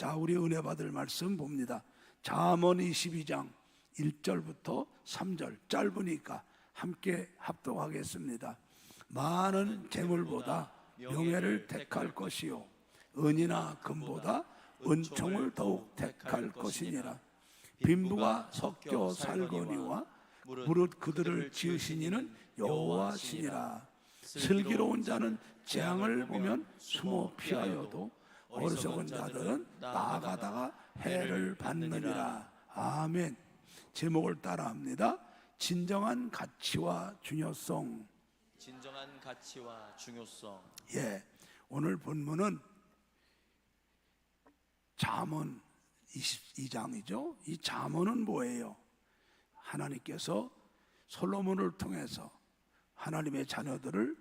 자, 우리 은혜 받을 말씀 봅니다. 잠언 22장 1절부터 3절, 짧으니까 함께 합독하겠습니다. 많은 재물보다 명예를 택할 것이요, 은이나 금보다 은총을 더욱 택할 것이니라. 빈부가 섞여 살거니와 무릇 그들을 지으신 이는 여호와시니라. 슬기로운 자는 재앙을 보면 숨어 피하여도 어리석은 자들은 나아가다가 해를 받느니라. 아멘. 제목을 따라합니다. 진정한 가치와 중요성. 진정한 가치와 중요성. 예, 오늘 본문은 잠언 22장이죠. 이 잠언은 뭐예요? 하나님께서 솔로몬을 통해서 하나님의 자녀들을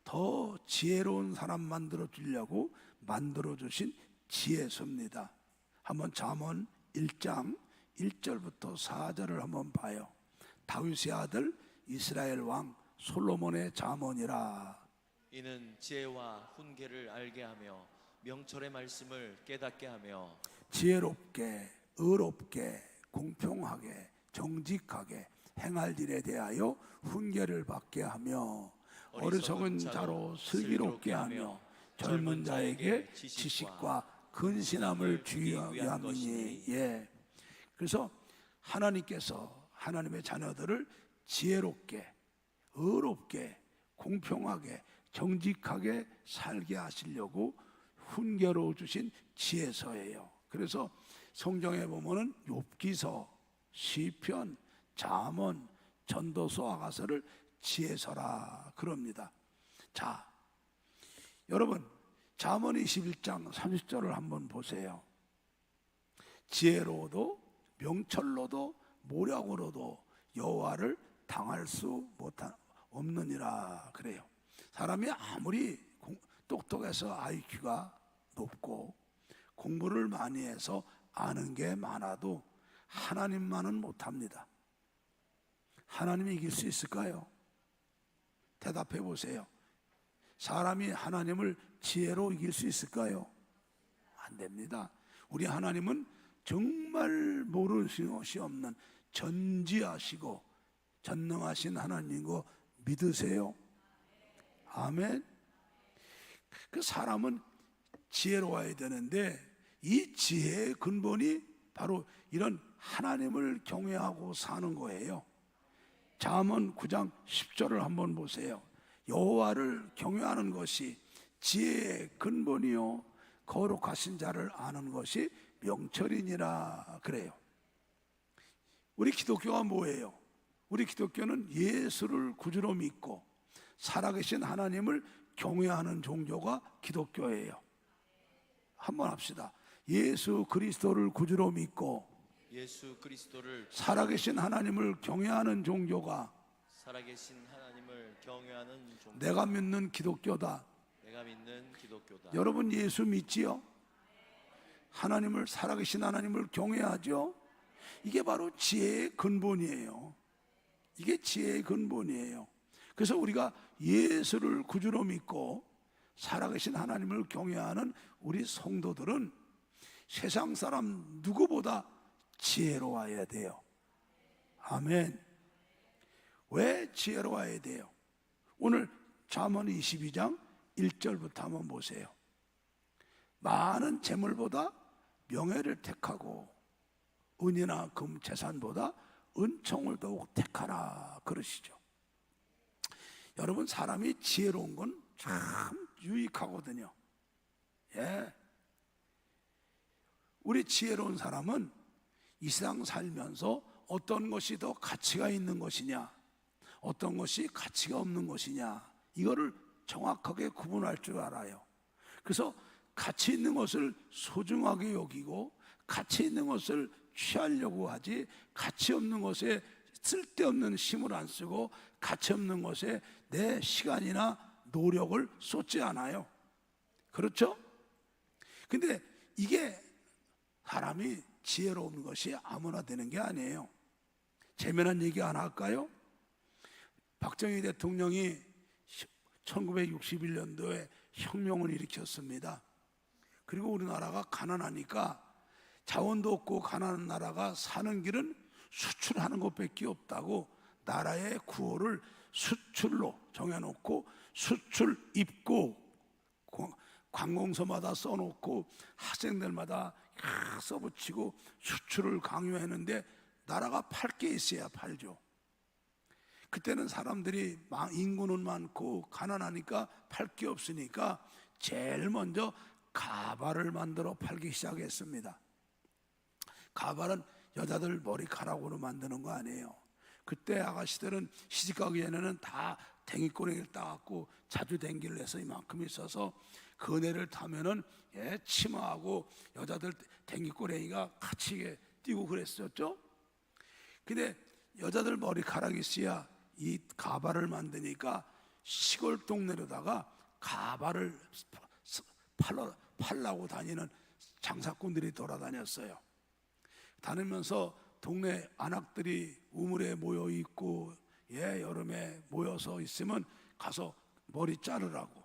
더 지혜로운 사람 만들어 주려고 만들어 주신 지혜서입니다. 한번 잠언 1장 1절부터 4절을 한번 봐요. 다윗의 아들 이스라엘 왕 솔로몬의 잠언이라. 이는 지혜와 훈계를 알게 하며 명철의 말씀을 깨닫게 하며 지혜롭게, 의롭게, 공평하게, 정직하게 행할 일에 대하여 훈계를 받게 하며 어리석은 자로 슬기롭게 하며 젊은 자에게 지식과 근신함을 주기 위함이니. 예. 그래서 하나님께서 하나님의 자녀들을 지혜롭게, 의롭게, 공평하게, 정직하게 살게 하시려고 훈계로 주신 지혜서예요. 그래서 성경에 보면은 욥기서, 시편, 잠언, 전도서, 아가서를 지혜서라 그럽니다. 자, 여러분 잠언 21장 30절을 한번 보세요. 지혜로도 명철로도 모략으로도 여호와를 당할 수 없느니라 그래요. 사람이 아무리 똑똑해서 IQ가 높고 공부를 많이 해서 아는 게 많아도 하나님만은 못합니다. 하나님이 이길 수 있을까요? 대답해 보세요. 사람이 하나님을 지혜로 이길 수 있을까요? 안 됩니다. 우리 하나님은 정말 모르신 것이 없는 전지하시고 전능하신 하나님인 거 믿으세요? 아멘. 그 사람은 지혜로워야 되는데 이 지혜의 근본이 바로 이런 하나님을 경외하고 사는 거예요. 잠언 9장 10절을 한번 보세요. 여호와를 경외하는 것이 지혜의 근본이요 거룩하신 자를 아는 것이 명철이니라 그래요. 우리 기독교가 뭐예요? 우리 기독교는 예수를 구주로 믿고 살아계신 하나님을 경외하는 종교가 기독교예요. 한번 합시다. 예수 그리스도를 구주로 믿고 예수 그리스도를 살아계신 하나님을 경외하는 종교가 살아계신 하나님을 경외하는 종교. 내가 믿는 기독교다. 내가 믿는 기독교다. 여러분 예수 믿지요? 하나님을, 살아계신 하나님을 경외하죠? 이게 바로 지혜의 근본이에요. 이게 지혜의 근본이에요. 그래서 우리가 예수를 구주로 믿고 살아계신 하나님을 경외하는 우리 성도들은 세상 사람 누구보다 지혜로워야 돼요. 아멘. 왜 지혜로워야 돼요? 오늘 잠언 22장 1절부터 한번 보세요. 많은 재물보다 명예를 택하고 은이나 금 재산보다 은총을 더욱 택하라 그러시죠. 여러분 사람이 지혜로운 건 참 유익하거든요. 예. 우리 지혜로운 사람은 이 세상 살면서 어떤 것이 더 가치가 있는 것이냐, 어떤 것이 가치가 없는 것이냐, 이거를 정확하게 구분할 줄 알아요. 그래서 가치 있는 것을 소중하게 여기고 가치 있는 것을 취하려고 하지, 가치 없는 것에 쓸데없는 힘을 안 쓰고 가치 없는 것에 내 시간이나 노력을 쏟지 않아요. 그렇죠? 근데 이게 사람이 지혜로운 것이 아무나 되는 게 아니에요. 재미난 얘기 하나 할까요? 박정희 대통령이 1961년도에 혁명을 일으켰습니다. 그리고 우리나라가 가난하니까 자원도 없고 가난한 나라가 사는 길은 수출하는 것밖에 없다고 나라의 구호를 수출로 정해놓고 수출 입고 관공서마다 써놓고 학생들마다 써붙이고 수출을 강요했는데 나라가 팔 게 있어야 팔죠. 그때는 사람들이 인구는 많고 가난하니까 팔 게 없으니까 제일 먼저 가발을 만들어 팔기 시작했습니다. 가발은 여자들 머리카락으로 만드는 거 아니에요. 그때 아가씨들은 시집가기에는 다 댕이꼬랭이를 따갖고 자주 댕기를 해서 이만큼 있어서 그네를 타면은 치마하고 여자들 댕기꼬랭이가 같이 뛰고 그랬었죠. 근데 여자들 머리카락이 있어야 이 가발을 만드니까 시골 동네로다가 가발을 팔라고 다니는 장사꾼들이 돌아다녔어요. 다니면서 동네 안악들이 우물에 모여 있고 여름에 모여서 있으면 가서 머리 자르라고,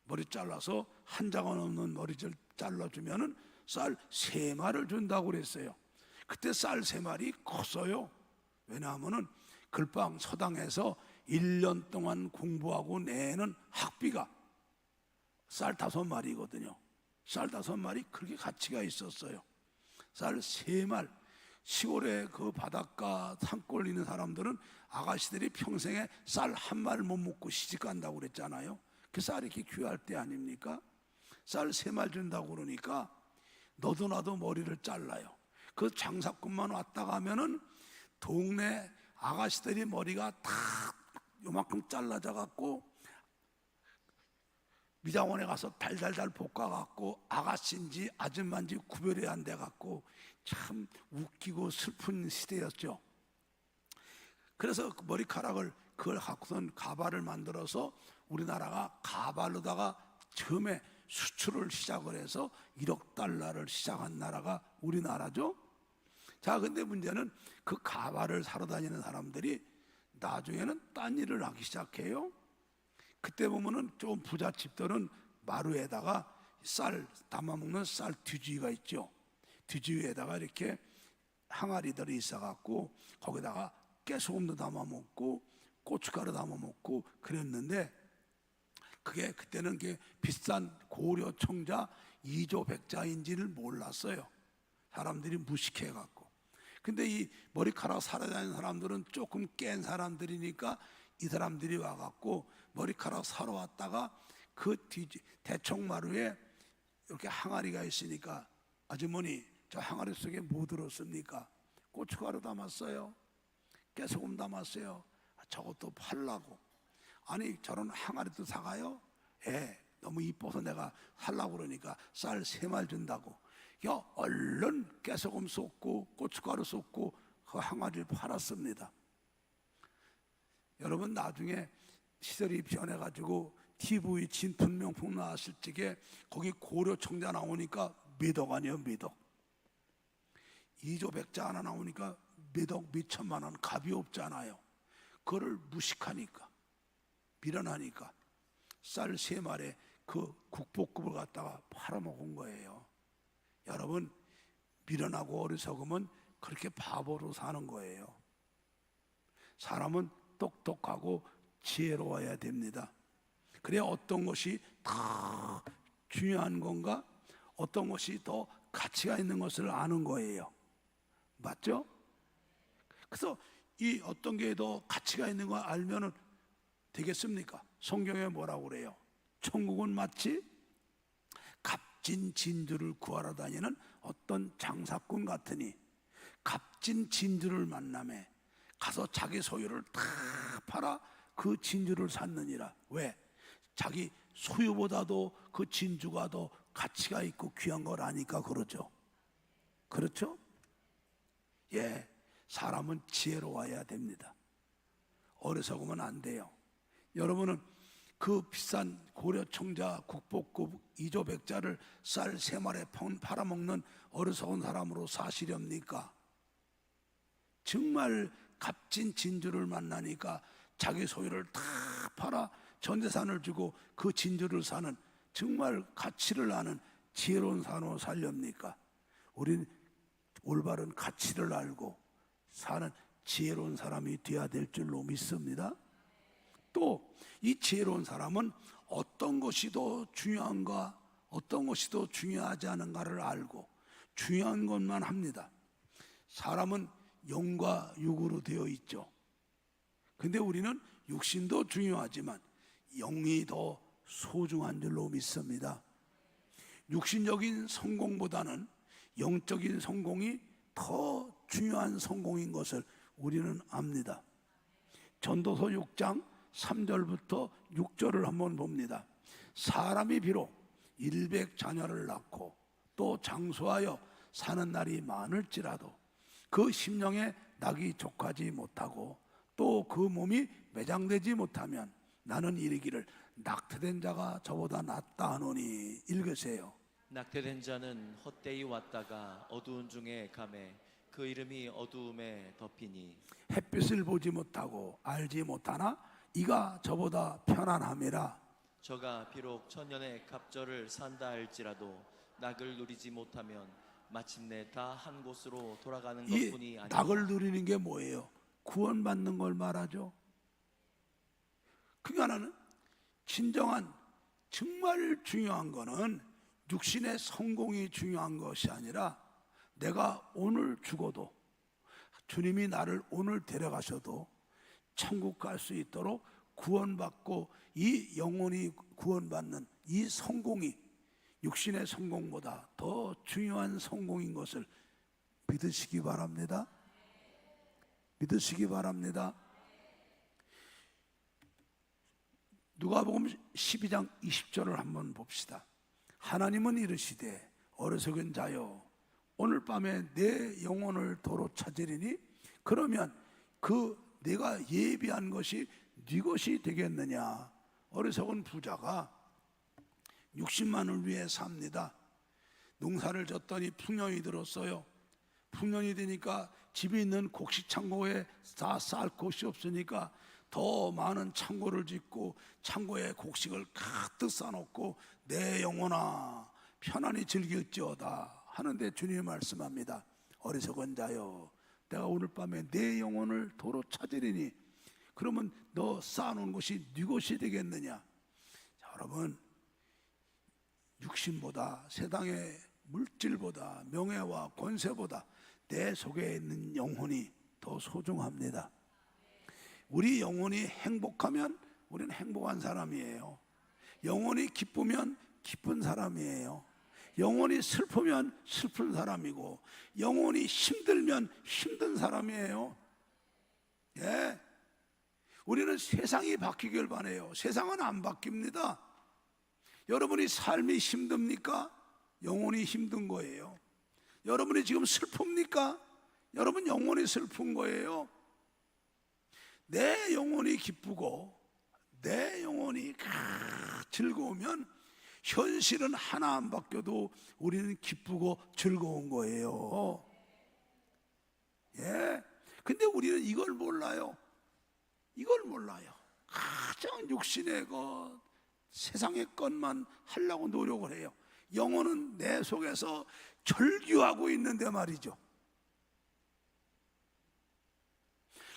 머리 잘라서 한 장은 없는 머리를 잘라주면은 쌀 3마리를 준다고 그랬어요. 그때 쌀 3마리 컸어요. 왜냐하면은 글방 서당에서 1년 동안 공부하고 내는 학비가 쌀 5마리거든요. 쌀 5마리 그렇게 가치가 있었어요. 쌀 3말. 시골에 그 바닷가 산골 있는 사람들은 아가씨들이 평생에 쌀 1말 못 먹고 시집 간다고 그랬잖아요. 그 쌀이 이렇게 귀할 때 아닙니까? 쌀 3말 준다고 그러니까 너도 나도 머리를 잘라요. 그 장사꾼만 왔다 가면은 동네 아가씨들이 머리가 다 요만큼 잘라져 갖고 미장원에 가서 달달달 볶아갖고 아가씨인지 아줌마인지 구별이 안 돼갖고 참 웃기고 슬픈 시대였죠. 그래서 그 머리카락을 그걸 갖고선 가발을 만들어서 우리나라가 가발로다가 처음에 수출을 시작을 해서 1억 달러를 시작한 나라가 우리나라죠. 자, 근데 문제는 그 가발을 사러 다니는 사람들이 나중에는 딴 일을 하기 시작해요. 그때 보면은 좀 부잣집들은 마루에다가 쌀 담아먹는 쌀 뒤지가 있죠. 뒤지에다가 이렇게 항아리들이 있어갖고 거기다가 깨소금도 담아먹고 고춧가루 담아먹고 그랬는데 그게 그때는 게 비싼 고려 청자 2조 백자인지를 몰랐어요. 사람들이 무식해갖고. 근데 이 머리카락 사러 다니는 사람들은 조금 깬 사람들이니까 이 사람들이 와갖고 머리카락 사러 왔다가 그 대청마루에 이렇게 항아리가 있으니까 아주머니 저 항아리 속에 뭐 들었습니까? 고춧가루 담았어요. 깨소금 담았어요. 저것도 팔라고. 아니 저런 항아리도 사가요? 너무 이뻐서 내가 살라고 그러니까 쌀 3말 준다고. 얼른 깨소금 쏟고 고춧가루 쏟고 그 항아리를 팔았습니다. 여러분 나중에 시절이 변해가지고 TV 진품명품 나왔을 적에 거기 고려 청자 나오니까 몇억 아니에요. 몇억. 2조 백자 하나 나오니까 몇억 몇천만 원 값이 없잖아요. 그거를 무식하니까 미련하니까 쌀 3말에 그 국보급을 갖다가 팔아먹은 거예요. 여러분 미련하고 어리석으면 그렇게 바보로 사는 거예요. 사람은 똑똑하고 지혜로워야 됩니다. 그래야 어떤 것이 더 중요한 건가, 어떤 것이 더 가치가 있는 것을 아는 거예요. 맞죠? 그래서 이 어떤 게 더 가치가 있는 거 알면은 되겠습니까? 성경에 뭐라고 그래요? 천국은 마치 값진 진주를 구하러 다니는 어떤 장사꾼 같으니 값진 진주를 만나매 가서 자기 소유를 다 팔아 그 진주를 샀느니라. 왜? 자기 소유보다도 그 진주가 더 가치가 있고 귀한 걸 아니까 그러죠. 그렇죠? 예, 사람은 지혜로워야 됩니다. 어리석으면 안 돼요. 여러분은 그 비싼 고려 청자 국보급 2조 백자를 쌀 3마리에 팔아먹는 어리석은 사람으로 사시렵니까? 정말 값진 진주를 만나니까 자기 소유를 다 팔아 전 재산을 주고 그 진주를 사는 정말 가치를 아는 지혜로운 사람으로 살렵니까? 우린 올바른 가치를 알고 사는 지혜로운 사람이 되어야 될 줄로 믿습니다. 또 이 지혜로운 사람은 어떤 것이 더 중요한가, 어떤 것이 더 중요하지 않은가를 알고 중요한 것만 합니다. 사람은 영과 육으로 되어 있죠. 근데 우리는 육신도 중요하지만 영이 더 소중한 줄로 믿습니다. 육신적인 성공보다는 영적인 성공이 더 중요한 성공인 것을 우리는 압니다. 전도서 6장 3절부터 6절을 한번 봅니다. 사람이 비록 100자녀를 낳고 또 장수하여 사는 날이 많을지라도 그 심령에 낙이 족하지 못하고 또 그 몸이 매장되지 못하면 나는 이르기를 낙태된 자가 저보다 낫다 하노니. 읽으세요. 낙태된 자는 헛되이 왔다가 어두운 중에 가매 그 이름이 어두움에 덮이니 햇빛을 보지 못하고 알지 못하나 이가 저보다 편안함이라. 저가 비록 천년의 갑절을 산다 할지라도 낙을 누리지 못하면 마침내 다 한 곳으로 돌아가는 이 것뿐이 아니라. 낙을 누리는 게 뭐예요? 구원받는 걸 말하죠. 그러니까는 진정한 정말 중요한 거는 육신의 성공이 중요한 것이 아니라 내가 오늘 죽어도 주님이 나를 오늘 데려가셔도 천국 갈 수 있도록 구원받고 이 영혼이 구원받는 이 성공이 육신의 성공보다 더 중요한 성공인 것을 믿으시기 바랍니다. 믿으시기 바랍니다. 누가복음 12장 20절을 한번 봅시다. 하나님은 이르시되 어리석은 자여 오늘 밤에 내 영혼을 도로 찾으리니 그러면 그 내가 예비한 것이 네 것이 되겠느냐. 어리석은 부자가 60만을 위해 삽니다. 농사를 졌더니 풍년이 들었어요. 풍년이 되니까 집에 있는 곡식 창고에 다 쌀 곳이 없으니까 더 많은 창고를 짓고 창고에 곡식을 가득 싸놓고 내 영혼아 편안히 즐길지어다 하는데 주님이 말씀합니다. 어리석은 자여 내가 오늘 밤에 내 영혼을 도로 찾으리니 그러면 너 쌓아놓은 것이 네 것이 되겠느냐. 자, 여러분 육신보다 세상의 물질보다 명예와 권세보다 내 속에 있는 영혼이 더 소중합니다. 우리 영혼이 행복하면 우리는 행복한 사람이에요. 영혼이 기쁘면 기쁜 사람이에요. 영혼이 슬프면 슬픈 사람이고 영혼이 힘들면 힘든 사람이에요. 예. 우리는 세상이 바뀌길 바라요. 세상은 안 바뀝니다. 여러분이 삶이 힘듭니까? 영혼이 힘든 거예요. 여러분이 지금 슬픕니까? 여러분 영혼이 슬픈 거예요. 내 영혼이 기쁘고 내 영혼이 즐거우면 현실은 하나 안 바뀌어도 우리는 기쁘고 즐거운 거예요. 예. 근데 우리는 이걸 몰라요. 이걸 몰라요. 가장 육신의 것, 세상의 것만 하려고 노력을 해요. 영혼은 내 속에서 절규하고 있는데 말이죠.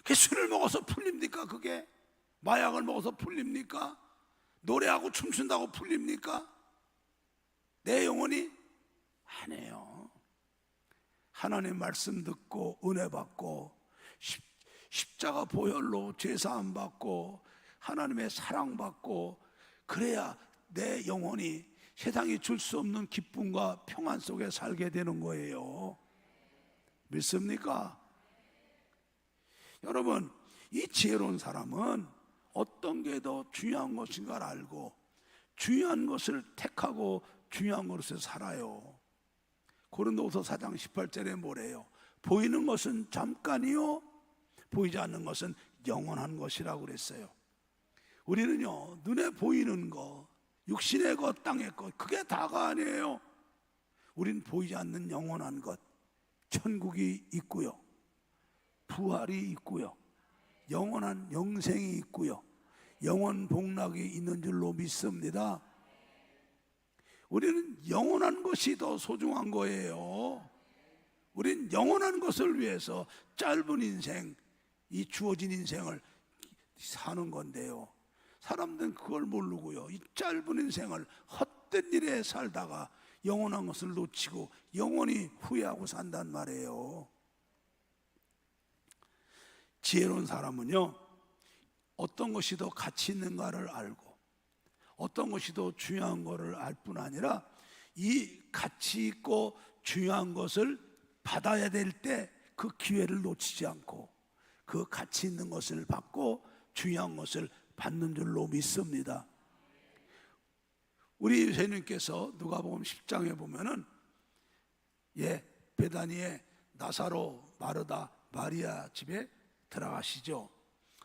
그 술을 먹어서 풀립니까? 그게 마약을 먹어서 풀립니까? 노래하고 춤춘다고 풀립니까? 내 영혼이 아니에요. 하나님 말씀 듣고 은혜 받고 십자가 보혈로 제사함 받고 하나님의 사랑 받고 그래야 내 영혼이 세상이 줄 수 없는 기쁨과 평안 속에 살게 되는 거예요. 믿습니까? 여러분, 이 지혜로운 사람은 어떤 게 더 중요한 것인가를 알고 중요한 것을 택하고 중요한 것을 살아요. 고린도후서 4장 18절에 뭐래요? 보이는 것은 잠깐이요 보이지 않는 것은 영원한 것이라고 그랬어요. 우리는요 눈에 보이는 것, 육신의 것, 땅의 것 그게 다가 아니에요. 우린 보이지 않는 영원한 것, 천국이 있고요, 부활이 있고요, 영원한 영생이 있고요, 영원 복락이 있는 줄로 믿습니다. 우리는 영원한 것이 더 소중한 거예요. 우린 우리는 영원한 것을 위해서 짧은 인생, 이 주어진 인생을 사는 건데요, 사람들은 그걸 모르고요, 이 짧은 인생을 헛된 일에 살다가 영원한 것을 놓치고 영원히 후회하고 산단 말이에요. 지혜로운 사람은요, 어떤 것이 더 가치 있는가를 알고 어떤 것이 더 중요한 것을 알 뿐 아니라 이 가치 있고 중요한 것을 받아야 될 때 그 기회를 놓치지 않고 그 가치 있는 것을 받고 중요한 것을 받는 줄로 믿습니다. 우리 예수님께서 누가복음 10장에 보면은 베다니에 나사로, 마르다, 마리아 집에 들어가시죠.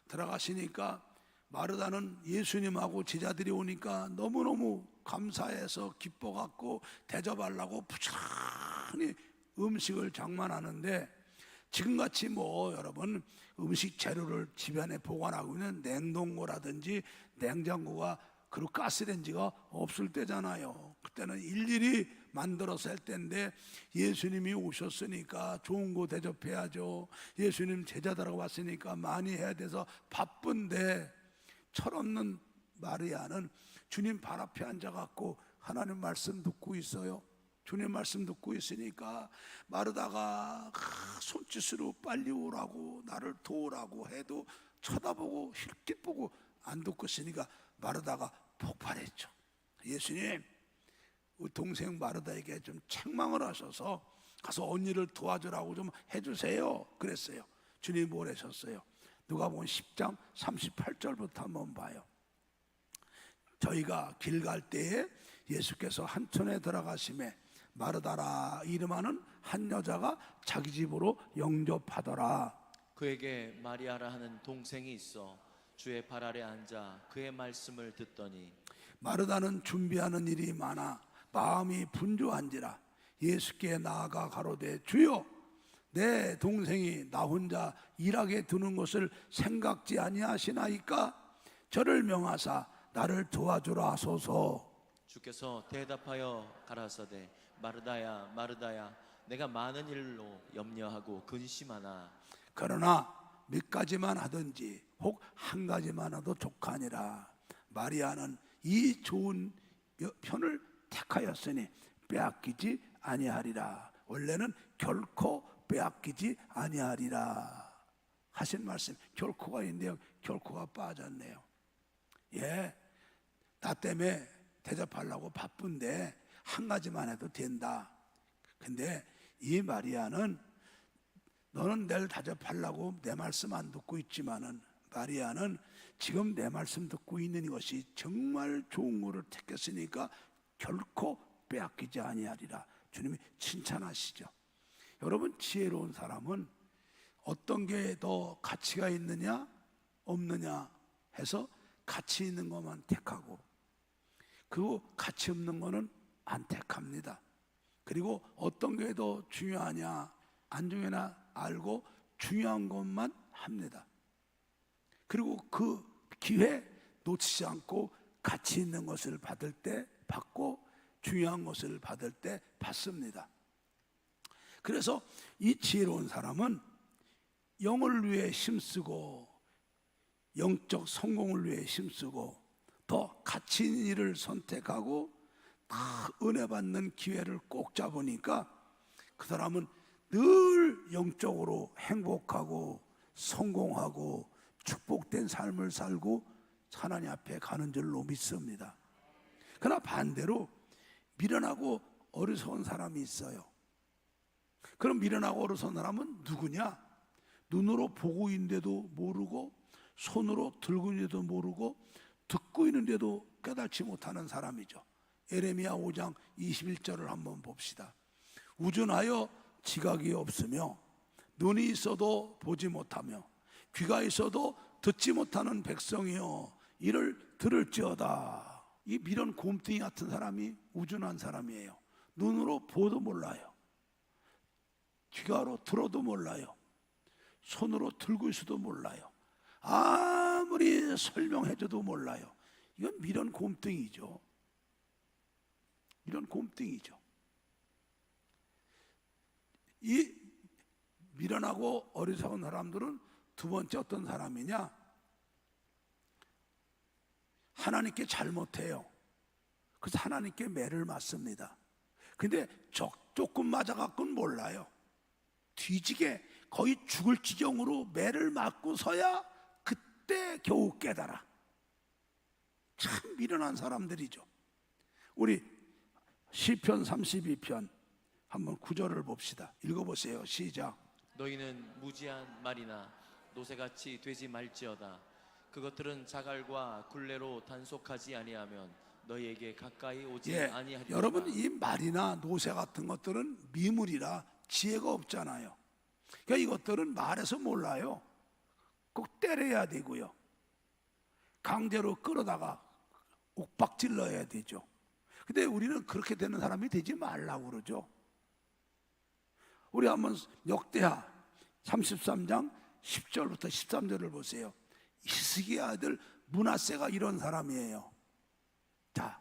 들어가시니까 마르다는 예수님하고 제자들이 오니까 너무너무 감사해서 기뻐갖고 대접하려고 부지런히 음식을 장만하는데, 지금같이 여러분 음식 재료를 집안에 보관하고 있는 냉동고라든지 냉장고가, 그리고 가스레인지가 없을 때잖아요. 그때는 일일이 만들어서 할 때인데 예수님이 오셨으니까 좋은 거 대접해야죠. 예수님 제자들하고 왔으니까 많이 해야 돼서 바쁜데, 철없는 마리아는 주님 발 앞에 앉아갖고 하나님 말씀 듣고 있어요. 주님 말씀 듣고 있으니까 마르다가 손짓으로 빨리 오라고 나를 도우라고 해도 쳐다보고 힐끗 보고 안 듣고 있으니까 마르다가 폭발했죠. 예수님, 우리 동생 마르다에게 좀 책망을 하셔서 가서 언니를 도와주라고 좀 해주세요 그랬어요. 주님이 뭘 하셨어요? 누가복음 10장 38절부터 한번 봐요. 저희가 길 갈 때에 예수께서 한촌에 들어가심에 마르다라 이름하는 한 여자가 자기 집으로 영접하더라. 그에게 마리아라 하는 동생이 있어 주의 발 아래 앉아 그의 말씀을 듣더니, 마르다는 준비하는 일이 많아 마음이 분주한지라 예수께 나아가 가로되, 주여, 내 동생이 나 혼자 일하게 두는 것을 생각지 아니하시나이까? 저를 명하사 나를 도와주라 하소서. 주께서 대답하여 가라사대, 마르다야 마르다야, 내가 많은 일로 염려하고 근심하나 그러나 몇 가지만 하든지 혹 한 가지만 하도 족하니라. 마리아는 이 좋은 편을 택하였으니 빼앗기지 아니하리라. 원래는 결코 빼앗기지 아니하리라 하신 말씀, 결코가 있는데요, 결코가 빠졌네요. 나 때문에 대접하려고 바쁜데 한 가지만 해도 된다. 근데 이 마리아는, 너는 날 대접하려고 내 말씀 안 듣고 있지만은, 마리아는 지금 내 말씀 듣고 있는 것이 정말 좋은 것을 택했으니까 결코 빼앗기지 아니하리라. 주님이 칭찬하시죠. 여러분, 지혜로운 사람은 어떤 게 더 가치가 있느냐 없느냐 해서 가치 있는 것만 택하고, 그리고 가치 없는 거는 안 택합니다. 그리고 어떤 게 더 중요하냐 안 중요하냐 알고 중요한 것만 합니다. 그리고 그 기회 놓치지 않고 가치 있는 것을 받을 때 받고 중요한 것을 받을 때 받습니다. 그래서 이 지혜로운 사람은 영을 위해 힘쓰고 영적 성공을 위해 힘쓰고 더 가치 있는 일을 선택하고 다 은혜 받는 기회를 꼭 잡으니까 그 사람은 늘 영적으로 행복하고 성공하고 축복된 삶을 살고 하나님 앞에 가는 줄로 믿습니다. 그러나 반대로 미련하고 어리석은 사람이 있어요. 그럼 미련하고 어리석은 사람은 누구냐? 눈으로 보고 있는데도 모르고 손으로 들고 있는데도 모르고 듣고 있는데도 깨닫지 못하는 사람이죠. 에레미야 5장 21절을 한번 봅시다. 우준하여 지각이 없으며 눈이 있어도 보지 못하며 귀가 있어도 듣지 못하는 백성이여 이를 들을지어다. 이 미련 곰뚱이 같은 사람이 우준한 사람이에요. 눈으로 보도 몰라요. 귀가로 들어도 몰라요. 손으로 들고 있어도 몰라요. 아무리 설명해줘도 몰라요. 이건 미련 곰뚱이죠. 이런 곰뚱이죠. 이 미련하고 어리석은 사람들은 두 번째 어떤 사람이냐? 하나님께 잘못해요. 그래서 하나님께 매를 맞습니다. 근데 조금 맞아갖고는 몰라요. 뒤지게 거의 죽을 지경으로 매를 맞고서야 그때 겨우 깨달아. 참 미련한 사람들이죠. 우리 시편 32편 한번 9절을 봅시다. 읽어보세요. 시작. 너희는 무지한 말이나 노새같이 되지 말지어다. 그것들은 자갈과 굴레로 단속하지 아니하면 너희에게 가까이 오지 아니하리라. 여러분, 이 말이나 노새 같은 것들은 미물이라 지혜가 없잖아요. 그러니까 이것들은 말해서 몰라요. 꼭 때려야 되고요. 강제로 끌어다가 옥박질러야 되죠. 근데 우리는 그렇게 되는 사람이 되지 말라고 그러죠. 우리 한번 역대하 33장 10절부터 13절을 보세요. 히스기야 아들 므낫세가 이런 사람이에요. 자,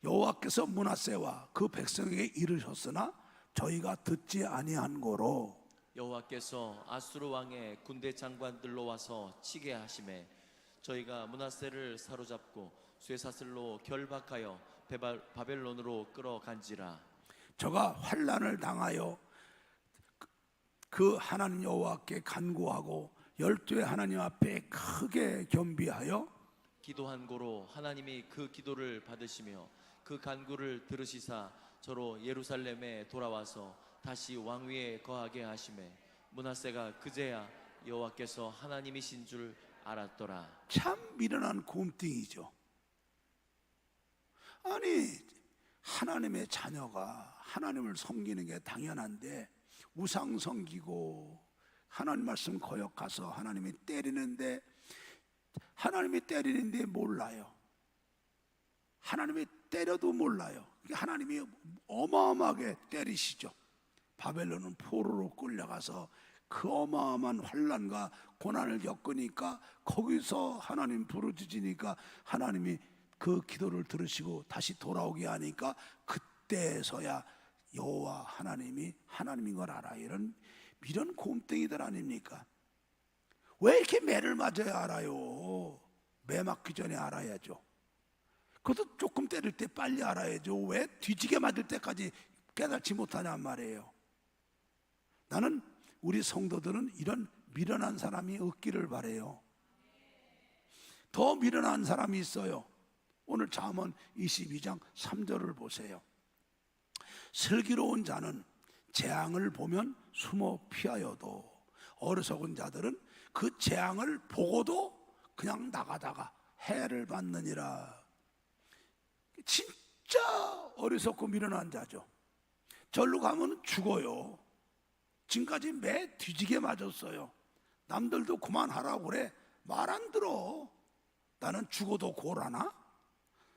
여호와께서 므낫세와 그 백성에게 이르셨으나 저희가 듣지 아니한 거로 여호와께서 아수르 왕의 군대 장관들로 와서 치게 하심에 저희가 므낫세를 사로잡고 쇠사슬로 결박하여 바벨론으로 끌어간지라. 저가 환난을 당하여 그 하나님 여호와께 간구하고 열두의 하나님 앞에 크게 겸비하여 기도한 고로 하나님이 그 기도를 받으시며 그 간구를 들으시사 저로 예루살렘에 돌아와서 다시 왕위에 거하게 하심에 므낫세가 그제야 여호와께서 하나님이신 줄 알았더라. 참 미련한 곰띵이죠. 아니, 하나님의 자녀가 하나님을 섬기는 게 당연한데 우상 섬기고 하나님 말씀 거역가서 하나님이 때리는데 몰라요. 하나님이 때려도 몰라요. 하나님이 어마어마하게 때리시죠. 바벨론은 포로로 끌려가서 그 어마어마한 환난과 고난을 겪으니까 거기서 하나님 부르짖으니까 하나님이 그 기도를 들으시고 다시 돌아오게 하니까 그때서야 여호와 하나님이 하나님인 걸 알아. 이런 곰땡이들 아닙니까? 왜 이렇게 매를 맞아야 알아요? 매 맞기 전에 알아야죠. 그것도 조금 때릴 때 빨리 알아야죠. 왜 뒤지게 맞을 때까지 깨닫지 못하냔 말이에요. 나는 우리 성도들은 이런 미련한 사람이 없기를 바라요. 더 미련한 사람이 있어요. 오늘 잠언 22장 3절을 보세요. 슬기로운 자는 재앙을 보면 숨어 피하여도 어리석은 자들은 그 재앙을 보고도 그냥 나가다가 해를 받느니라. 진짜 어리석고 미련한 자죠. 절로 가면 죽어요. 지금까지 매 뒤지게 맞았어요. 남들도 그만하라고 그래. 말 안 들어. 나는 죽어도 고라나?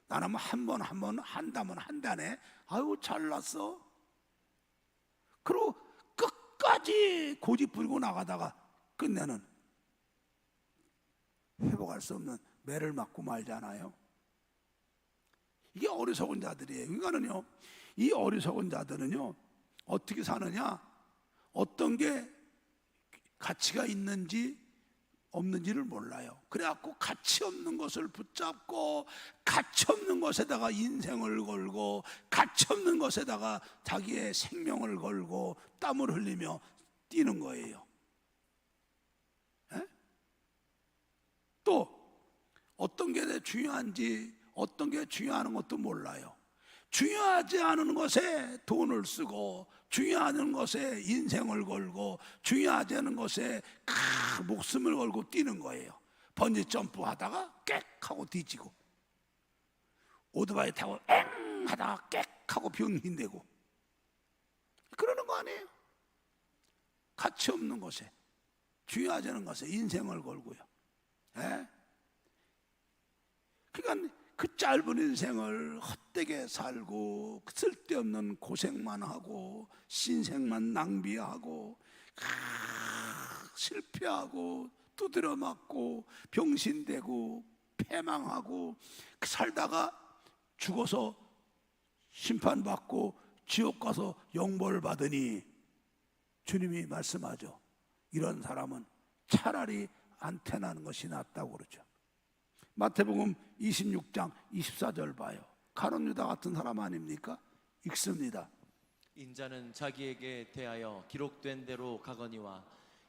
나는 한 번 한다면 한다네. 아유 잘났어. 그리고 끝까지 고집 부리고 나가다가 끝내는 회복할 수 없는 매를 맞고 말잖아요. 이게 어리석은 자들이에요. 그러니까는요, 이 어리석은 자들은요 어떻게 사느냐, 어떤 게 가치가 있는지 없는지를 몰라요. 그래갖고 가치 없는 것을 붙잡고 가치 없는 것에다가 인생을 걸고 가치 없는 것에다가 자기의 생명을 걸고 땀을 흘리며 뛰는 거예요. 에? 또 어떤 게 중요한지 어떤 게 중요한 것도 몰라요. 중요하지 않은 것에 돈을 쓰고 중요한 것에 인생을 걸고 중요하지 않은 것에 목숨을 걸고 뛰는 거예요. 번지 점프 하다가 꽥 하고 뒤지고 오토바이 타고 엥 하다가 꽥 하고 병신되고 그러는 거 아니에요. 가치 없는 것에 중요하지 않은 것에 인생을 걸고요. 에? 그러니까 그 짧은 인생을 헛되게 살고 쓸데없는 고생만 하고 신생만 낭비하고 실패하고 두드려 맞고 병신되고 패망하고 살다가 죽어서 심판받고 지옥 가서 영벌 받으니 주님이 말씀하죠. 이런 사람은 차라리 안 태어나는 것이 낫다고 그러죠. 마태복음 26장 24절 봐요. 가룟 유다 같은 사람 아닙니까? 읽습니다. 인자는 자기에게 대하여 기록된 대로 가거니와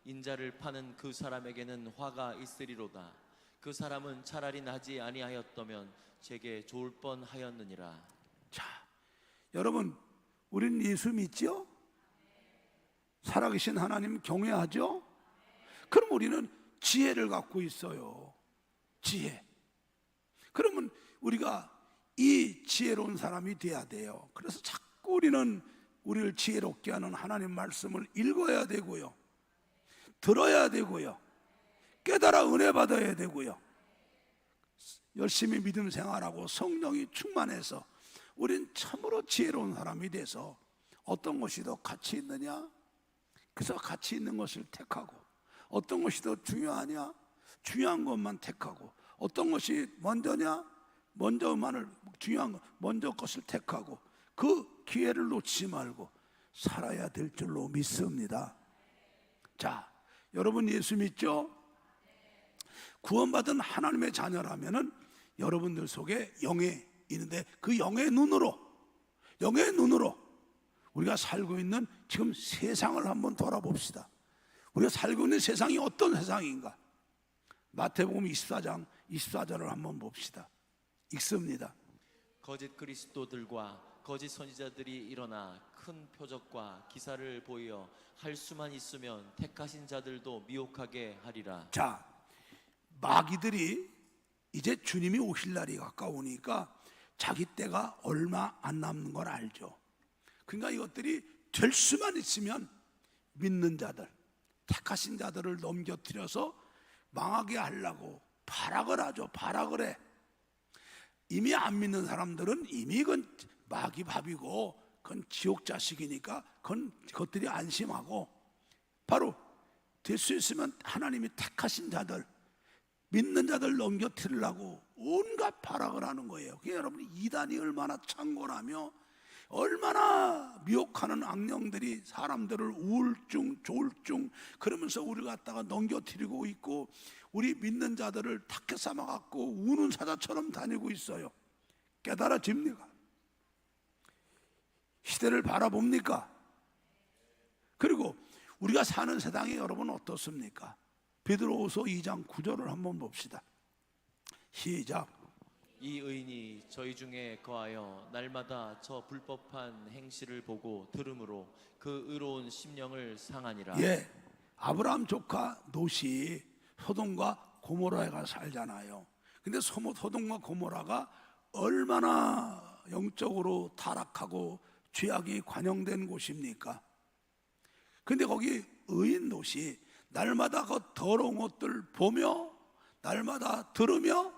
인자를 파는 그 사람에게는 화가 있으리로다. 그 사람은 차라리 나지 아니하였더면 제게 좋을 뻔하였느니라. 자, 여러분, 우린 예수 믿죠? 살아계신 하나님 경외하죠? 그럼 우리는 지혜를 갖고 있어요. 지혜. 그러면 우리가 이 지혜로운 사람이 돼야 돼요. 그래서 자꾸 우리는 우리를 지혜롭게 하는 하나님 말씀을 읽어야 되고요, 들어야 되고요, 깨달아 은혜 받아야 되고요, 열심히 믿음 생활하고 성령이 충만해서 우린 참으로 지혜로운 사람이 돼서 어떤 것이 더 가치 있느냐? 그래서 가치 있는 것을 택하고, 어떤 것이 더 중요하냐? 중요한 것만 택하고, 어떤 것이 먼저냐? 중요한 것, 먼저 것을 택하고 그 기회를 놓치지 말고 살아야 될 줄로 믿습니다. 자, 여러분 예수 믿죠? 구원받은 하나님의 자녀라면은 여러분들 속에 영이 있는데 그 영의 눈으로 우리가 살고 있는 지금 세상을 한번 돌아봅시다. 우리가 살고 있는 세상이 어떤 세상인가? 마태복음 24장 24절을 한번 봅시다. 읽습니다. 거짓 그리스도들과 거짓 선지자들이 일어나 큰 표적과 기사를 보여 할 수만 있으면 택하신 자들도 미혹하게 하리라. 자, 마귀들이 이제 주님이 오실 날이 가까우니까 자기 때가 얼마 안 남는 걸 알죠. 그러니까 이것들이 될 수만 있으면 믿는 자들, 택하신 자들을 넘겨뜨려서 망하게 하려고 발악을 하죠. 발악을 해. 이미 안 믿는 사람들은 이미 그건 마귀 밥이고 그건 지옥 자식이니까 그것들이 안심하고, 바로 될 수 있으면 하나님이 택하신 자들, 믿는 자들 넘겨뜨리려고 온갖 발악을 하는 거예요. 그게 여러분이 이단이 얼마나 창궐하며 얼마나 미혹하는 악령들이 사람들을 우울증, 조울증 그러면서 우리를 갖다가 넘겨뜨리고 있고, 우리 믿는 자들을 탁해 삼아갖고 우는 사자처럼 다니고 있어요. 깨달아집니까? 시대를 바라봅니까? 그리고 우리가 사는 세상이 여러분 어떻습니까? 베드로후서 2장 9절을 한번 봅시다. 시작. 이 의인이 저희 중에 거하여 날마다 저 불법한 행실을 보고 들음으로 그 의로운 심령을 상하니라. 예, 아브라함 조카 롯이 소돔과 고모라에 가 살잖아요. 근데 소돔과 고모라가 얼마나 영적으로 타락하고 죄악이 관영된 곳입니까? 근데 거기 의인 롯이 날마다 그 더러운 것들 보며 날마다 들으며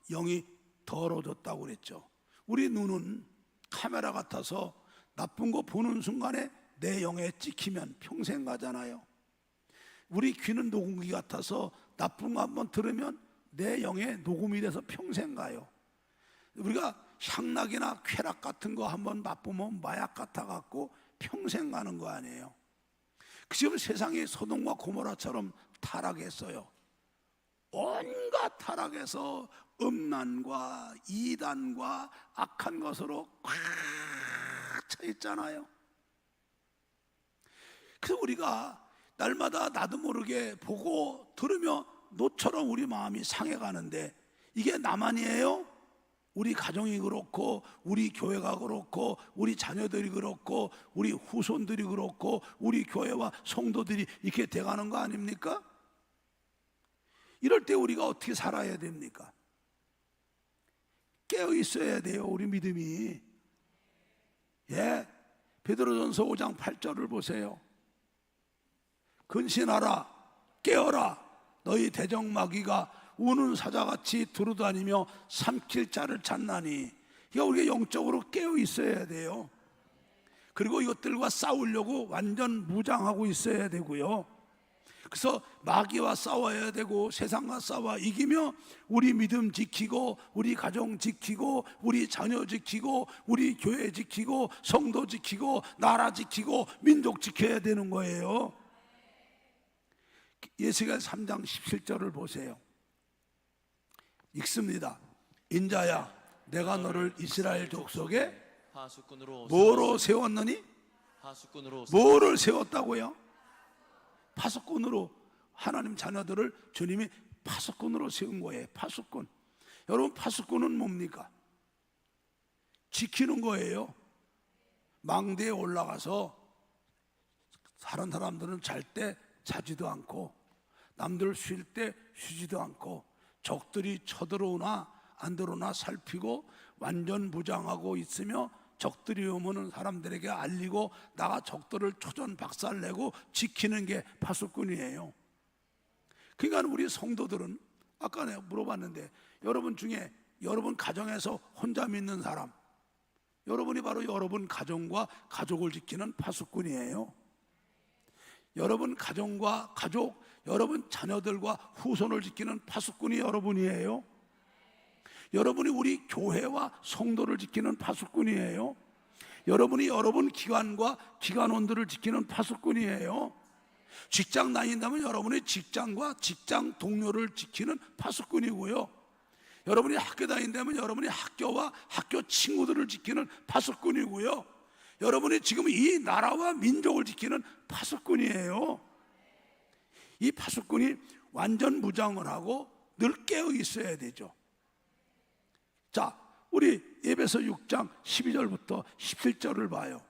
영이 더러워졌다고 그랬죠. 우리 눈은 카메라 같아서 나쁜 거 보는 순간에 내 영에 찍히면 평생 가잖아요. 우리 귀는 녹음기 같아서 나쁜 거 한번 들으면 내 영에 녹음이 돼서 평생 가요. 우리가 향락이나 쾌락 같은 거 한번 맛보면 마약 같아 갖고 평생 가는 거 아니에요. 지금 세상이 소돔과 고모라처럼 타락했어요. 온갖 타락해서 음란과 이단과 악한 것으로 꽉 차 있잖아요. 그래서 우리가 날마다 나도 모르게 보고 들으며 노처럼 우리 마음이 상해가는데, 이게 나만이에요? 우리 가정이 그렇고 우리 교회가 그렇고 우리 자녀들이 그렇고 우리 후손들이 그렇고 우리 교회와 성도들이 이렇게 돼가는 거 아닙니까? 이럴 때 우리가 어떻게 살아야 됩니까? 깨어 있어야 돼요, 우리 믿음이. 예, 베드로전서 5장 8절을 보세요. 근신하라, 깨어라, 너희 대적마귀가 우는 사자같이 두루다니며 삼킬 자를 찾나니. 그러니까 우리가 영적으로 깨어 있어야 돼요. 그리고 이것들과 싸우려고 완전 무장하고 있어야 되고요. 그래서 마귀와 싸워야 되고 세상과 싸워 이기며 우리 믿음 지키고 우리 가정 지키고 우리 자녀 지키고 우리 교회 지키고 성도 지키고 나라 지키고 민족 지켜야 되는 거예요. 예수계열 3장 17절을 보세요. 읽습니다. 인자야, 내가 너를 이스라엘 족속에 파수꾼으로 뭐로 세웠느니? 파수꾼으로 뭐를 세웠다고요? 파수꾼으로. 하나님 자녀들을 주님이 파수꾼으로 세운 거예요. 파수꾼. 여러분, 파수꾼은 뭡니까? 지키는 거예요. 망대에 올라가서 다른 사람들은 잘 때 자지도 않고, 남들 쉴 때 쉬지도 않고, 적들이 쳐들어오나 안 들어오나 살피고 완전 무장하고 있으며, 적들이 오면은 사람들에게 알리고 나가 적들을 초전 박살내고 지키는 게 파수꾼이에요. 그러니까 우리 성도들은, 아까 내가 물어봤는데, 여러분 중에 여러분 가정에서 혼자 믿는 사람, 여러분이 바로 여러분 가정과 가족을 지키는 파수꾼이에요. 여러분 가정과 가족, 여러분 자녀들과 후손을 지키는 파수꾼이 여러분이에요. 여러분이 우리 교회와 성도를 지키는 파수꾼이에요. 여러분이 여러분 기관과 기관원들을 지키는 파수꾼이에요. 직장 다닌다면 여러분의 직장과 직장 동료를 지키는 파수꾼이고요. 여러분이 학교 다닌다면 여러분이 학교와 학교 친구들을 지키는 파수꾼이고요. 여러분이 지금 이 나라와 민족을 지키는 파수꾼이에요. 이 파수꾼이 완전 무장을 하고 늘 깨어 있어야 되죠. 자, 우리 에베소 6장 12절부터 17절을 봐요.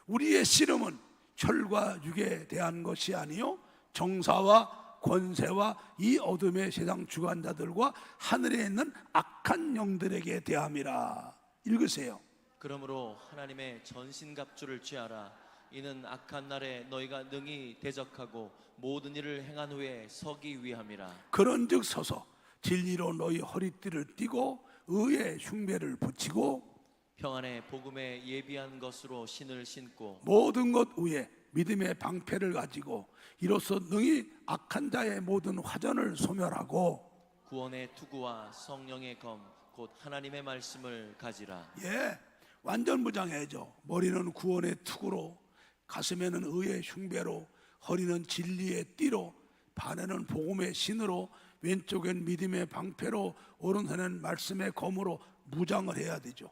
우리의 씨름은 혈과 육에 대한 것이 아니요 정사와 권세와 이 어둠의 세상 주관자들과 하늘에 있는 악한 영들에게 대함이라. 읽으세요. 그러므로 하나님의 전신갑주를 취하라. 이는 악한 날에 너희가 능히 대적하고 모든 일을 행한 후에 서기 위함이라. 그런즉 서서 진리로 너희 허리띠를 띠고 의의 흉배를 붙이고 평안의 복음에 예비한 것으로 신을 신고 모든 것 위에 믿음의 방패를 가지고 이로써 능히 악한 자의 모든 화전을 소멸하고 구원의 투구와 성령의 검 곧 하나님의 말씀을 가지라. 예, 완전 무장해야죠. 머리는 구원의 투구로, 가슴에는 의의 흉배로, 허리는 진리의 띠로, 발에는 복음의 신으로, 왼쪽엔 믿음의 방패로, 오른손엔 말씀의 검으로 무장을 해야 되죠.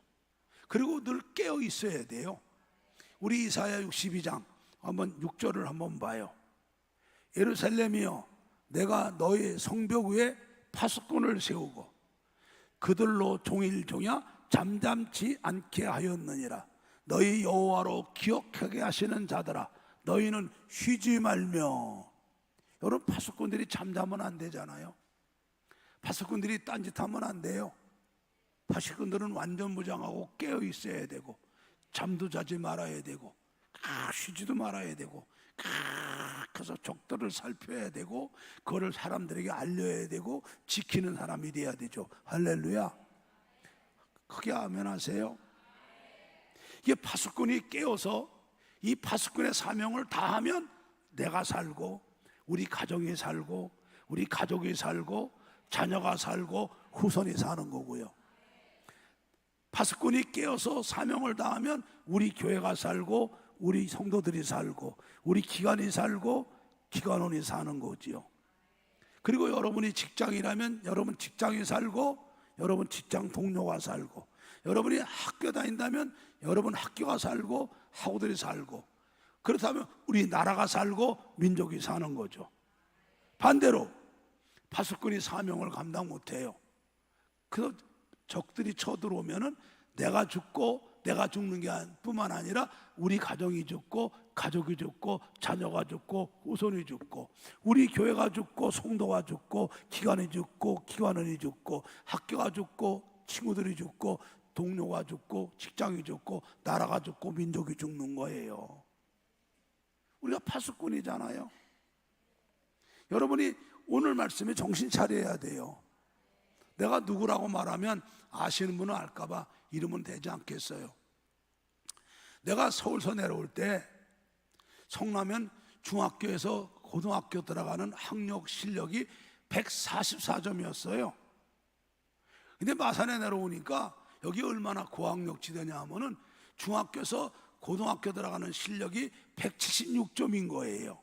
그리고 늘 깨어 있어야 돼요. 우리 이사야 62장 한번 6절을 한번 봐요. 예루살렘이여, 내가 너의 성벽 위에 파수꾼을 세우고 그들로 종일종야 잠잠치 않게 하였느니라. 너희 여호와로 기억하게 하시는 자들아, 너희는 쉬지 말며. 여러분, 파수꾼들이 잠자면 안 되잖아요. 파수꾼들이 딴짓하면 안 돼요. 파수꾼들은 완전 무장하고 깨어 있어야 되고, 잠도 자지 말아야 되고, 쉬지도 말아야 되고, 그래서 적들을 살펴야 되고, 그거를 사람들에게 알려야 되고, 지키는 사람이 돼야 되죠. 할렐루야. 크게 아멘 하세요. 이게 파수꾼이 깨어서 이 파수꾼의 사명을 다하면 내가 살고, 우리 가정이 살고, 우리 가족이 살고, 자녀가 살고, 후손이 사는 거고요. 파수꾼이 깨어서 사명을 다하면 우리 교회가 살고, 우리 성도들이 살고, 우리 기관이 살고, 기관원이 사는 거지요. 그리고 여러분이 직장이라면 여러분 직장이 살고, 여러분 직장 동료가 살고, 여러분이 학교 다닌다면 여러분 학교가 살고, 학우들이 살고, 그렇다면 우리 나라가 살고 민족이 사는 거죠. 반대로 파수꾼이 사명을 감당 못해요. 그래서 적들이 쳐들어오면은 내가 죽고, 내가 죽는 게 뿐만 아니라 우리 가정이 죽고, 가족이 죽고, 자녀가 죽고, 후손이 죽고, 우리 교회가 죽고, 성도가 죽고, 기관이 죽고, 기관원이 죽고, 학교가 죽고, 친구들이 죽고, 동료가 죽고, 직장이 죽고, 나라가 죽고, 민족이 죽는 거예요. 우리가 파수꾼이잖아요. 여러분이 오늘 말씀에 정신 차려야 돼요. 내가 누구라고 말하면 아시는 분은 알까봐 이름은 되지 않겠어요. 내가 서울서 내려올 때 성남면 중학교에서 고등학교 들어가는 학력 실력이 144점이었어요. 근데 마산에 내려오니까 여기 얼마나 고학력 지대냐 하면은 중학교에서 고등학교 들어가는 실력이 176점인 거예요.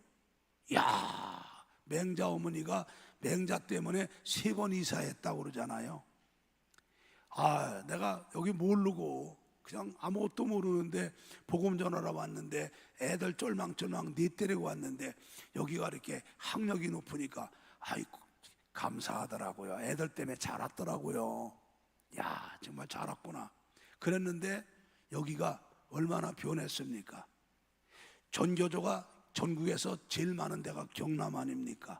야, 맹자 어머니가 맹자 때문에 3번 이사했다고 그러잖아요. 아, 내가 여기 모르고 그냥 아무것도 모르는데 복음 전하러 왔는데 애들 쫄망쫄망 데리고 왔는데 여기가 이렇게 학력이 높으니까 아이고 감사하더라고요. 애들 때문에 잘 왔더라고요. 야, 정말 잘 왔구나. 그랬는데 여기가 얼마나 변했습니까? 전교조가 전국에서 제일 많은 데가 경남 아닙니까?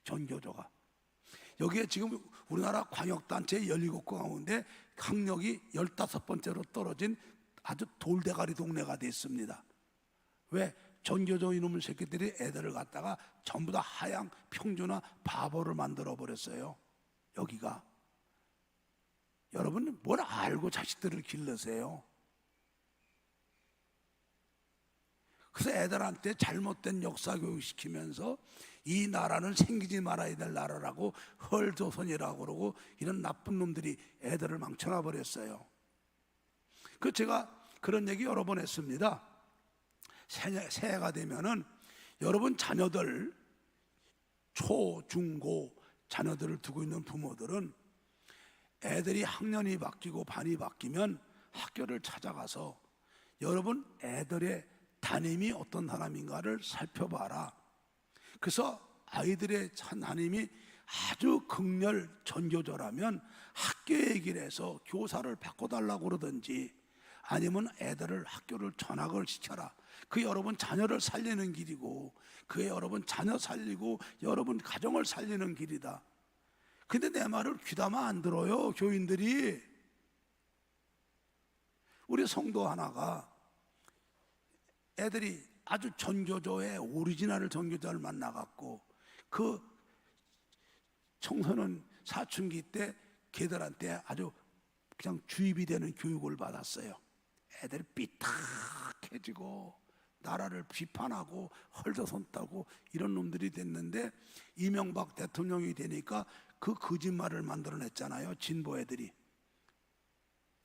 전교조가. 여기에 지금 우리나라 광역단체 17곳 가운데 학력이 15번째로 떨어진 아주 돌대가리 동네가 됐습니다. 왜? 전교조 이놈의 새끼들이 애들을 갖다가 전부 다 하향 평준화 바보를 만들어 버렸어요. 여기가. 여러분 뭘 알고 자식들을 길러세요? 그래서 애들한테 잘못된 역사 교육 시키면서 이 나라는 생기지 말아야 될 나라라고 헐조선이라고 그러고 이런 나쁜 놈들이 애들을 망쳐놔 버렸어요. 그 제가 그런 얘기 여러 번 했습니다. 새해가 되면은 여러분 자녀들 초, 중, 고 자녀들을 두고 있는 부모들은 애들이 학년이 바뀌고 반이 바뀌면 학교를 찾아가서 여러분 애들의 담임이 어떤 사람인가를 살펴봐라. 그래서 아이들의 담임이 아주 극렬 전교조라면 학교 얘기를 해서 교사를 바꿔달라고 그러든지 아니면 애들을 학교를 전학을 시켜라. 그 여러분 자녀를 살리는 길이고 그게 여러분 자녀 살리고 여러분 가정을 살리는 길이다. 근데 내 말을 귀담아 안 들어요, 교인들이. 우리 성도 하나가 애들이 아주 전교조의 오리지널 전교조를 만나갖고 그 청소년 사춘기 때 걔들한테 아주 그냥 주입이 되는 교육을 받았어요. 애들이 삐딱해지고 나라를 비판하고 헐저손 따고 이런 놈들이 됐는데 이명박 대통령이 되니까 그 거짓말을 만들어냈잖아요. 진보 애들이.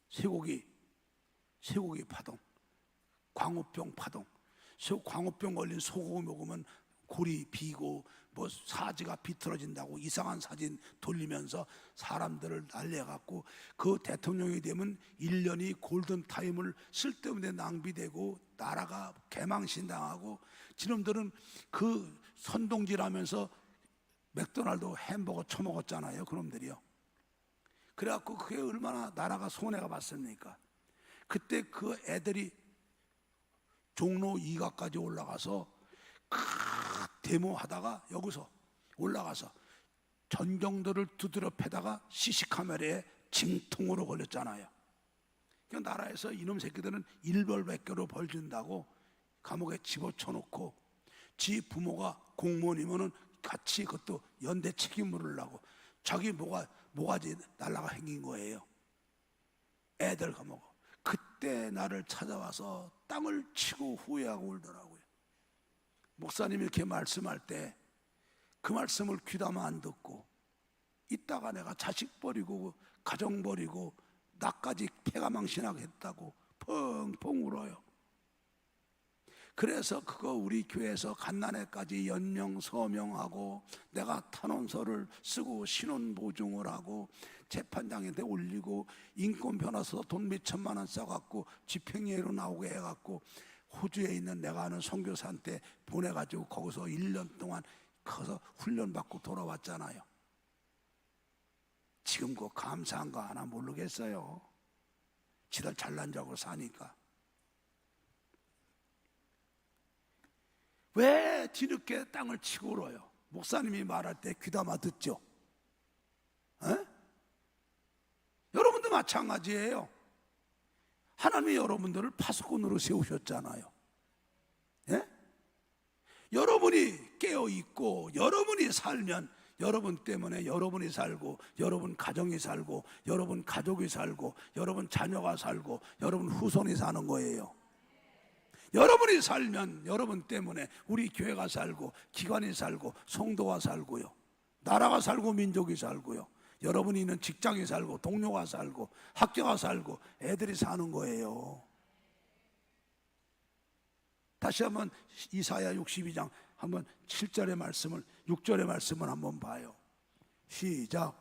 쇠고기 파동, 광우병 파동. 광우병 걸린 소고기 먹으면 골이 비고 뭐 사지가 비틀어진다고 이상한 사진 돌리면서 사람들을 날려갖고 그 대통령이 되면 1년이 골든타임을 쓸데없는 낭비되고 나라가 개망신당하고 지놈들은 그 선동질하면서 맥도날드 햄버거 처먹었잖아요. 그놈들이요. 그래갖고 그게 얼마나 나라가 손해가 봤습니까? 그때 그 애들이 종로 2가까지 올라가서 데모하다가 여기서 올라가서 전경도를 두드려 패다가 CC카메라에 징통으로 걸렸잖아요. 그러니까 나라에서 이놈 새끼들은 일벌백계로 벌 준다고 감옥에 집어쳐놓고 지 부모가 공무원이면은 같이 그것도 연대 책임 물으려고 자기 모가지 날라가 행긴 거예요. 애들 감옥. 그때 나를 찾아와서 땅을 치고 후회하고 울더라고요. 목사님이 이렇게 말씀할 때 그 말씀을 귀담아 안 듣고 이따가 내가 자식 버리고 가정 버리고 나까지 폐가망신하게 했다고 펑펑 울어요. 그래서 그거 우리 교회에서 갓난애까지 연명 서명하고 내가 탄원서를 쓰고 신원보증을 하고 재판장한테 올리고 인권 변호사 돈 몇천만 원 써갖고 집행유예로 나오게 해갖고 호주에 있는 내가 아는 선교사한테 보내가지고 거기서 1년 동안 거기서 훈련받고 돌아왔잖아요. 지금 그 감사한 거 하나 모르겠어요. 지들 잘난 자고 사니까. 왜 뒤늦게 땅을 치고 울어요? 목사님이 말할 때 귀담아 듣죠? 에? 여러분도 마찬가지예요. 하나님이 여러분들을 파수꾼으로 세우셨잖아요. 예? 여러분이 깨어있고 여러분이 살면 여러분 때문에 여러분이 살고 여러분 가정이 살고 여러분 가족이 살고 여러분 자녀가 살고 여러분 후손이 사는 거예요. 여러분이 살면 여러분 때문에 우리 교회가 살고 기관이 살고 성도가 살고요, 나라가 살고 민족이 살고요, 여러분이 있는 직장이 살고 동료가 살고 학교가 살고 애들이 사는 거예요. 다시 한번 이사야 62장 한번 7절의 말씀을 6절의 말씀을 한번 봐요. 시작.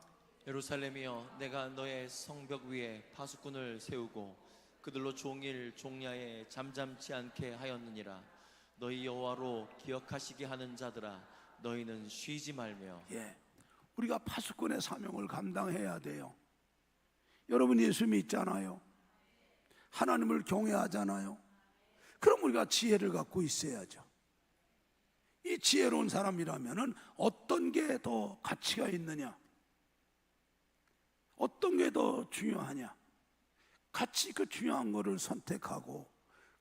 예루살렘이여, 내가 너의 성벽 위에 파수꾼을 세우고 그들로 종일 종야에 잠잠치 않게 하였느니라. 너희 여호와로 기억하시게 하는 자들아, 너희는 쉬지 말며. 예, 우리가 파수꾼의 사명을 감당해야 돼요. 여러분 예수 믿잖아요. 하나님을 경외하잖아요. 그럼 우리가 지혜를 갖고 있어야죠. 이 지혜로운 사람이라면은 어떤 게 더 가치가 있느냐? 어떤 게 더 중요하냐? 가치 있고 중요한 것을 선택하고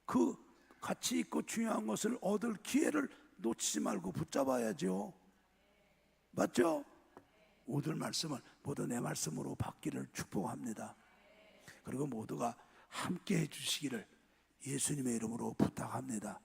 그 가치 있고 중요한 것을 얻을 기회를 놓치지 말고 붙잡아야죠. 맞죠? 오늘 말씀을 모두 내 말씀으로 받기를 축복합니다. 그리고 모두가 함께 해주시기를 예수님의 이름으로 부탁합니다.